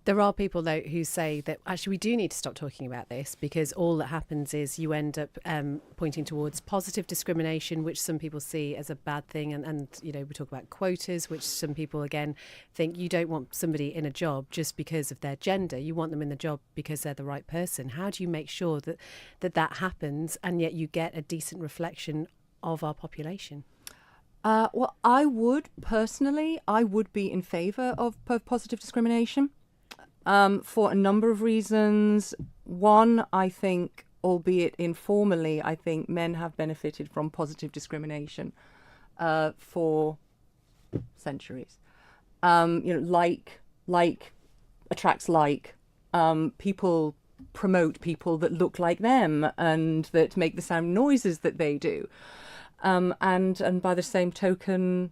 There are people, though, who say that actually we do need to stop talking about this, because all that happens is you end up pointing towards positive discrimination, which some people see as a bad thing. And we talk about quotas, which some people, again, think you don't want somebody in a job just because of their gender. You want them in the job because they're the right person. How do you make sure that happens and yet you get a decent reflection of our population? Well, I would be in favour of positive discrimination. For a number of reasons. One, I think, albeit informally, I think men have benefited from positive discrimination for centuries. Like attracts like. People promote people that look like them and that make the same noises that they do. And by the same token,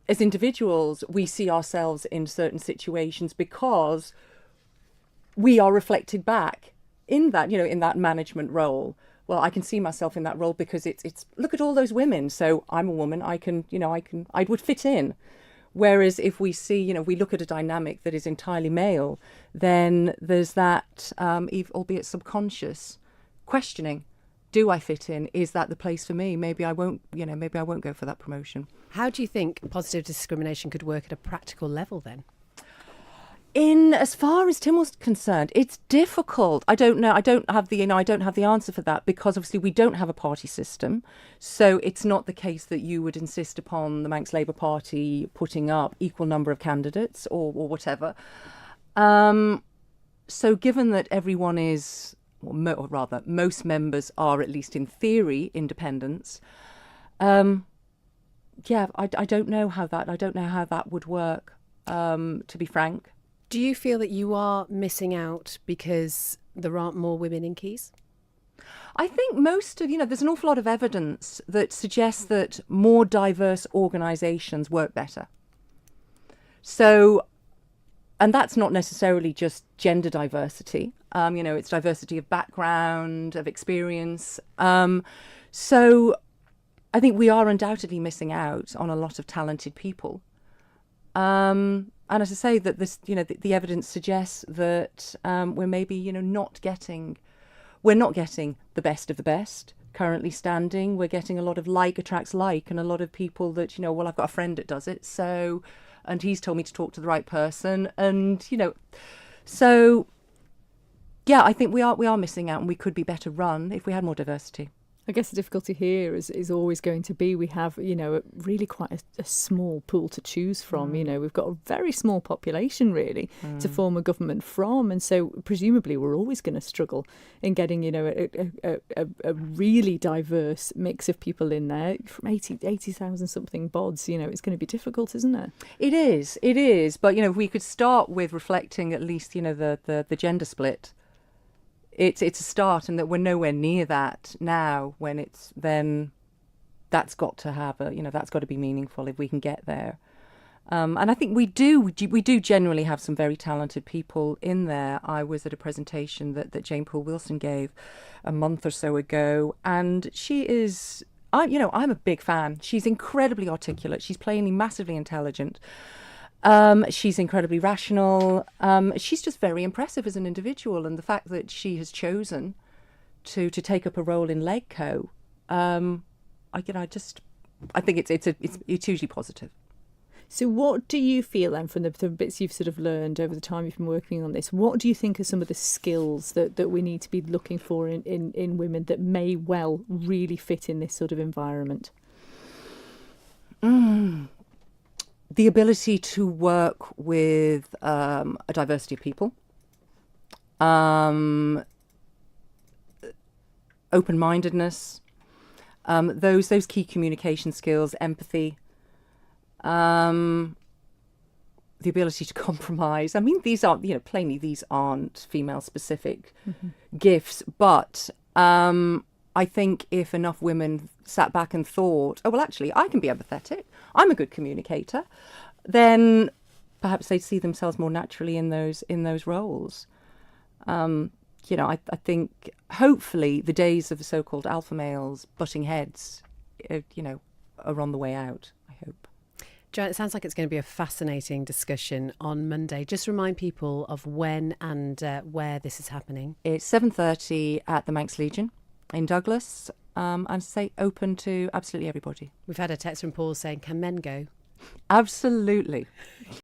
as individuals, we see ourselves in certain situations because we are reflected back in that, in that management role. Well, I can see myself in that role because it's look at all those women. So I'm a woman. I would fit in. Whereas if we see, we look at a dynamic that is entirely male, then there's that, albeit subconscious, questioning. Do I fit in? Is that the place for me? Maybe I won't go for that promotion. How do you think positive discrimination could work at a practical level then? As far as Tim was concerned, it's difficult. I don't know. I don't have the answer for that, because obviously we don't have a party system. So it's not the case that you would insist upon the Manx Labour Party putting up equal number of candidates or whatever. So given that everyone is, or rather, most members are, at least in theory, independents. I don't know how that would work, to be frank. Do you feel that you are missing out because there aren't more women in Keys? I think there's an awful lot of evidence that suggests that more diverse organisations work better. So, and that's not necessarily just gender diversity. It's diversity of background, of experience. So I think we are undoubtedly missing out on a lot of talented people. And as I say, that this, the evidence suggests that we're maybe, not getting the best of the best currently standing. We're getting a lot of like attracts like, and a lot of people that, well, I've got a friend that does it, so, and he's told me to talk to the right person, and so yeah, I think we are missing out, and we could be better run if we had more diversity. I guess the difficulty here is always going to be we have, really quite a small pool to choose from. We've got a very small population, really, to form a government from. And so presumably we're always going to struggle in getting, a really diverse mix of people in there. From 80,000 something bods, it's going to be difficult, isn't it? It is. But, if we could start with reflecting at least, the gender split. It's a start, and that we're nowhere near that now. When that's got to have that's got to be meaningful if we can get there. And I think we do generally have some very talented people in there. I was at a presentation that Jane Poole Wilson gave a month or so ago, and she is, I'm a big fan. She's incredibly articulate. She's plainly massively intelligent. She's incredibly rational. She's just very impressive as an individual, and the fact that she has chosen to take up a role in Legco, I think it's hugely positive. So what do you feel then, from the bits you've sort of learned over the time you've been working on this, what do you think are some of the skills that we need to be looking for in women that may well really fit in this sort of environment? The ability to work with a diversity of people, open-mindedness, those key communication skills, empathy, the ability to compromise. I mean, these aren't, plainly these aren't female-specific gifts, but I think if enough women sat back and thought, oh, well, actually, I can be empathetic, I'm a good communicator, then perhaps they'd see themselves more naturally in those roles. I think hopefully the days of the so-called alpha males butting heads, are on the way out, I hope. Joanne, it sounds like it's going to be a fascinating discussion on Monday. Just remind people of when and where this is happening. It's 7:30 at the Manx Legion in Douglas. And say open to absolutely everybody. We've had a text from Paul saying, can men go? Absolutely.